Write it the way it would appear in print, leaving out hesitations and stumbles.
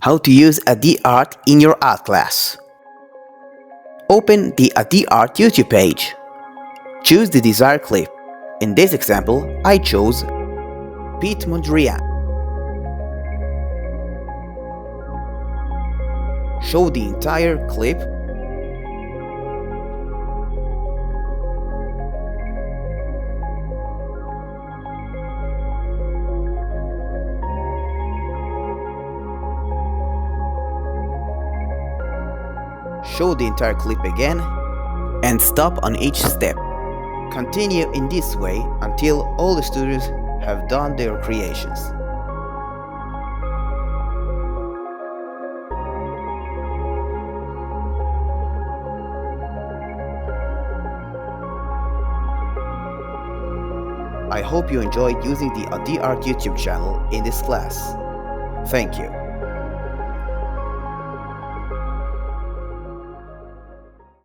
How to use AdiArt in your art class. Open the AdiArt YouTube page. Choose the desired clip. In this example, I chose Pete Mondrian. Show the entire clip. Show the entire clip again and stop on each step. Continue in this way until all the students have done their creations. I hope you enjoyed using the AdiArt YouTube channel in this class. Thank you.